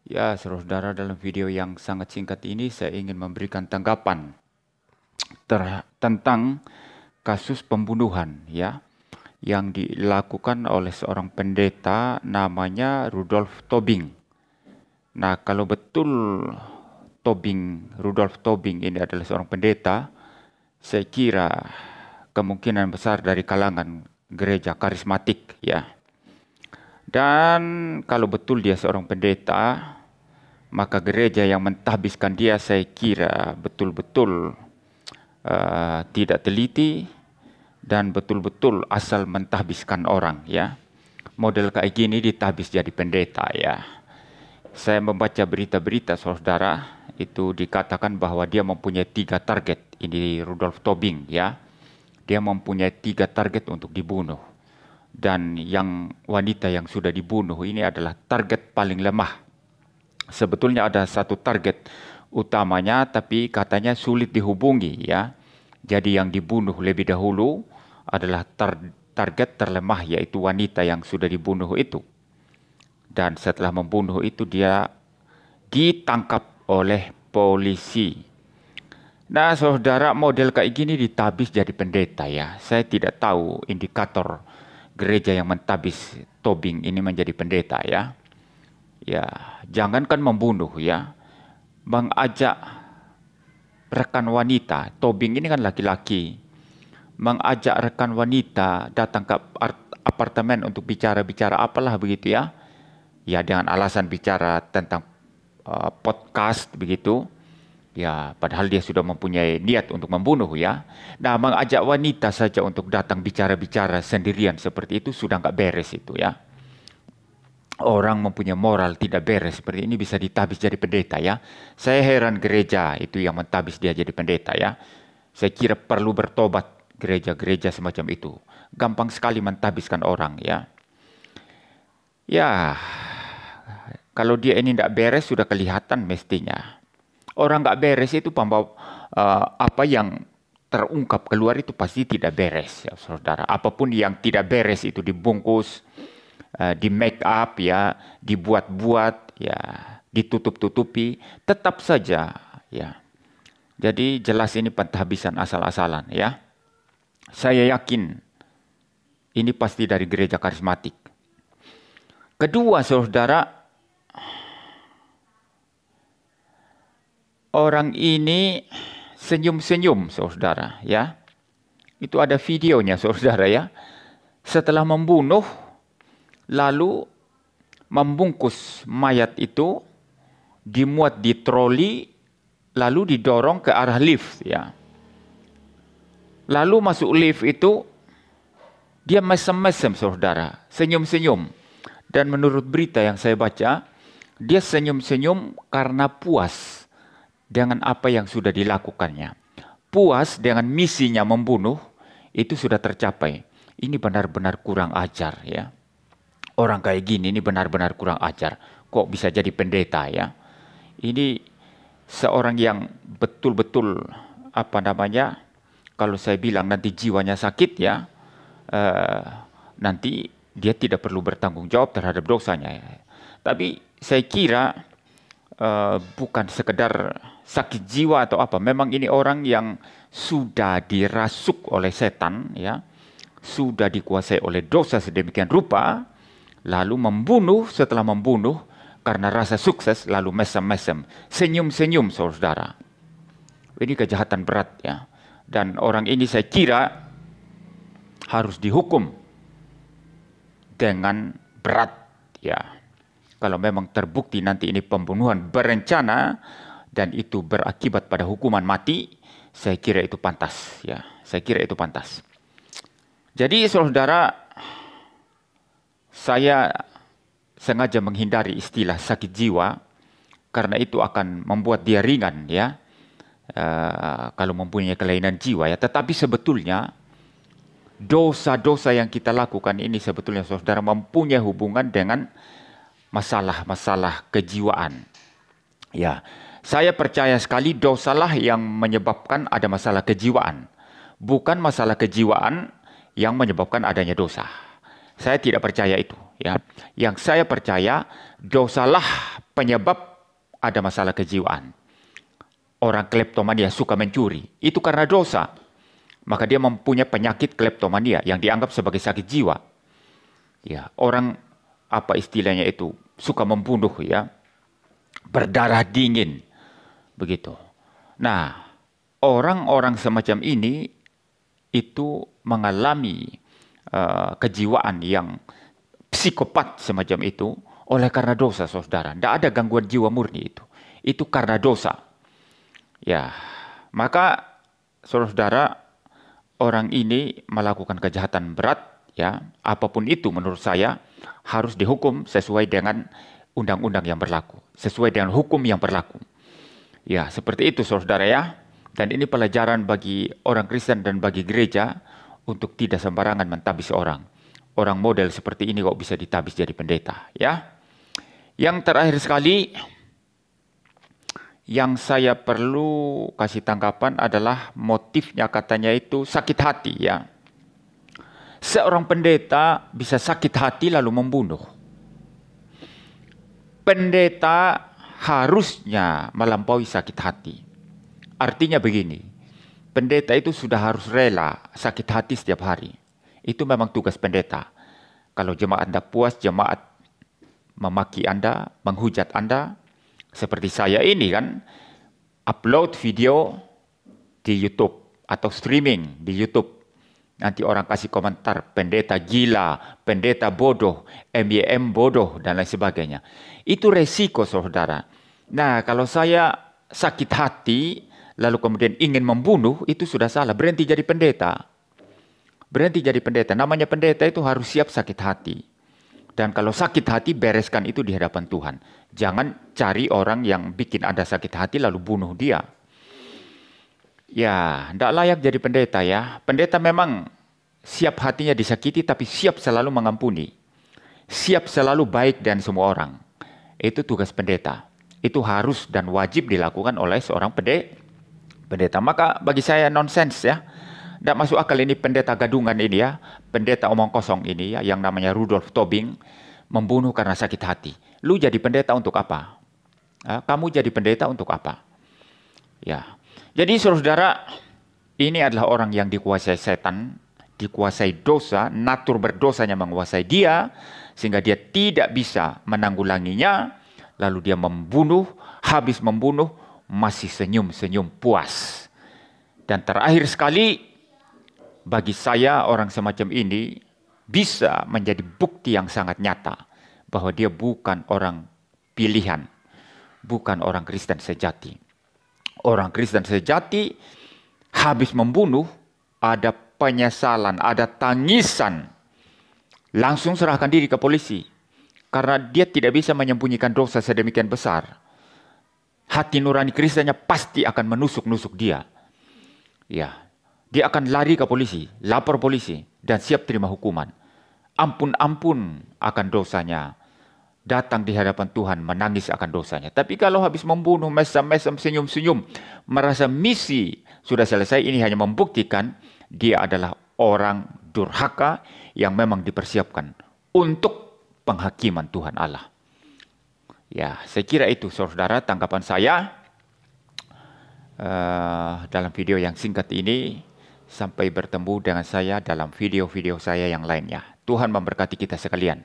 Ya, saudara-saudara, dalam video yang sangat singkat ini saya ingin memberikan tanggapan tentang kasus pembunuhan ya yang dilakukan oleh seorang pendeta namanya Rudolf Tobing. Nah, kalau betul Rudolf Tobing ini adalah seorang pendeta, saya kira kemungkinan besar dari kalangan gereja karismatik ya. Dan kalau betul dia seorang pendeta, maka gereja yang mentahbiskan dia saya kira betul-betul tidak teliti dan betul-betul asal mentahbiskan orang ya. Model kayak gini ditahbis jadi pendeta ya. Saya membaca berita-berita saudara, itu dikatakan bahwa dia mempunyai 3 target. Ini Rudolf Tobing ya. Dia mempunyai 3 target untuk dibunuh. Dan yang wanita yang sudah dibunuh ini adalah target paling lemah. Sebetulnya ada satu target utamanya, tapi katanya sulit dihubungi ya. Jadi yang dibunuh lebih dahulu adalah target terlemah, yaitu wanita yang sudah dibunuh itu. Dan setelah membunuh itu dia ditangkap oleh polisi. Nah, saudara, model kayak gini ditabis jadi pendeta ya. Saya tidak tahu indikator gereja yang mentabis Tobing ini menjadi pendeta ya. Ya, jangankan membunuh ya, mengajak rekan wanita. Tobing ini kan laki-laki, mengajak rekan wanita datang ke apartemen untuk bicara-bicara apalah begitu ya. Ya, dengan alasan bicara tentang podcast begitu. Ya, padahal dia sudah mempunyai niat untuk membunuh ya. Nah, mengajak wanita saja untuk datang bicara-bicara sendirian seperti itu sudah nggak beres itu ya. Orang mempunyai moral tidak beres seperti ini bisa ditabis jadi pendeta ya. Saya heran gereja itu yang mentabis dia jadi pendeta ya. Saya kira perlu bertobat gereja-gereja semacam itu. Gampang sekali mentabiskan orang ya. Ya, kalau dia ini tidak beres sudah kelihatan mestinya. Orang nggak beres itu apa yang terungkap keluar itu pasti tidak beres ya saudara. Apapun yang tidak beres itu dibungkus, di make up ya, dibuat-buat ya, ditutup-tutupi, tetap saja ya. Jadi jelas ini pentahbisan asal-asalan ya. Saya yakin ini pasti dari gereja karismatik. Kedua, saudara, orang ini senyum-senyum, saudara ya. Itu ada videonya, saudara ya. Setelah membunuh, lalu membungkus mayat itu, dimuat di troli, lalu didorong ke arah lift ya. Lalu masuk lift itu, dia mesem-mesem saudara, senyum-senyum. Dan menurut berita yang saya baca, dia senyum-senyum karena puas dengan apa yang sudah dilakukannya. Puas dengan misinya membunuh, itu sudah tercapai. Ini benar-benar kurang ajar ya. Orang kayak gini ini benar-benar kurang ajar. Kok bisa jadi pendeta ya? Ini seorang yang betul-betul kalau saya bilang nanti jiwanya sakit ya, nanti dia tidak perlu bertanggung jawab terhadap dosanya ya. Tapi saya kira bukan sekedar sakit jiwa atau apa. Memang ini orang yang sudah dirasuk oleh setan ya, sudah dikuasai oleh dosa sedemikian rupa. Lalu membunuh, setelah membunuh karena rasa sukses, lalu mesem-mesem, senyum-senyum saudara. Ini kejahatan berat ya. Dan orang ini saya kira harus dihukum dengan berat ya. Kalau memang terbukti nanti ini pembunuhan berencana dan itu berakibat pada hukuman mati, saya kira itu pantas ya. Saya kira itu pantas. Jadi saudara, saya sengaja menghindari istilah sakit jiwa karena itu akan membuat dia ringan ya, kalau mempunyai kelainan jiwa ya. Tetapi sebetulnya dosa-dosa yang kita lakukan ini sebetulnya saudara mempunyai hubungan dengan masalah-masalah kejiwaan ya. Saya percaya sekali dosalah yang menyebabkan ada masalah kejiwaan, bukan masalah kejiwaan yang menyebabkan adanya dosa. Saya tidak percaya itu ya. Yang saya percaya dosalah penyebab ada masalah kejiwaan. Orang kleptomania suka mencuri, itu karena dosa. Maka dia mempunyai penyakit kleptomania yang dianggap sebagai sakit jiwa. Ya, orang apa istilahnya itu suka membunuh ya, berdarah dingin, begitu. Nah, orang-orang semacam ini itu mengalami kejiwaan yang psikopat semacam itu oleh karena dosa, saudara. Tidak ada gangguan jiwa murni itu. Itu karena dosa. Ya, maka saudara, orang ini melakukan kejahatan berat, ya, apapun itu menurut saya harus dihukum sesuai dengan undang-undang yang berlaku, sesuai dengan hukum yang berlaku. Ya, seperti itu saudara ya. Dan ini pelajaran bagi orang Kristen dan bagi gereja untuk tidak sembarangan mentabis orang. Orang model seperti ini kok bisa ditabis jadi pendeta, ya. Yang terakhir sekali, yang saya perlu kasih tanggapan adalah motifnya katanya itu sakit hati ya. Seorang pendeta bisa sakit hati lalu membunuh. Pendeta harusnya melampaui sakit hati. Artinya begini, pendeta itu sudah harus rela sakit hati setiap hari. Itu memang tugas pendeta. Kalau jemaat Anda puas, jemaat memaki Anda, menghujat Anda, seperti saya ini kan, upload video di YouTube atau streaming di YouTube. Nanti orang kasih komentar, pendeta gila, pendeta bodoh, MYM bodoh, dan lain sebagainya. Itu resiko saudara. Nah, kalau saya sakit hati, lalu kemudian ingin membunuh, itu sudah salah. Berhenti jadi pendeta. Berhenti jadi pendeta. Namanya pendeta itu harus siap sakit hati. Dan kalau sakit hati, bereskan itu di hadapan Tuhan. Jangan cari orang yang bikin Anda sakit hati lalu bunuh dia. Ya, tidak layak jadi pendeta ya. Pendeta memang siap hatinya disakiti, tapi siap selalu mengampuni. Siap selalu baik dan semua orang. Itu tugas pendeta. Itu harus dan wajib dilakukan oleh seorang pendeta. Maka bagi saya nonsens ya. Tidak masuk akal ini pendeta gadungan ini ya, pendeta omong kosong ini ya, yang namanya Rudolf Tobing, membunuh karena sakit hati. Lu jadi pendeta untuk apa? Kamu jadi pendeta untuk apa? Ya, jadi saudara, ini adalah orang yang dikuasai setan, dikuasai dosa, natur berdosanya menguasai dia, sehingga dia tidak bisa menanggulanginya, lalu dia membunuh, habis membunuh, masih senyum-senyum puas. Dan terakhir sekali, bagi saya orang semacam ini bisa menjadi bukti yang sangat nyata bahwa dia bukan orang pilihan, bukan orang Kristen sejati. Orang Kristen sejati habis membunuh ada penyesalan, ada tangisan, langsung serahkan diri ke polisi karena dia tidak bisa menyembunyikan dosa sedemikian besar. Hati nurani Kristennya pasti akan menusuk-nusuk dia. Ya. Dia akan lari ke polisi, lapor polisi, dan siap terima hukuman. Ampun-ampun akan dosanya. Datang di hadapan Tuhan, menangis akan dosanya. Tapi kalau habis membunuh, mesem-mesem, senyum-senyum, merasa misi sudah selesai, ini hanya membuktikan dia adalah orang durhaka yang memang dipersiapkan untuk penghakiman Tuhan Allah. Ya, saya kira itu saudara tanggapan saya dalam video yang singkat ini. Sampai bertemu dengan saya dalam video-video saya yang lainnya. Tuhan memberkati kita sekalian.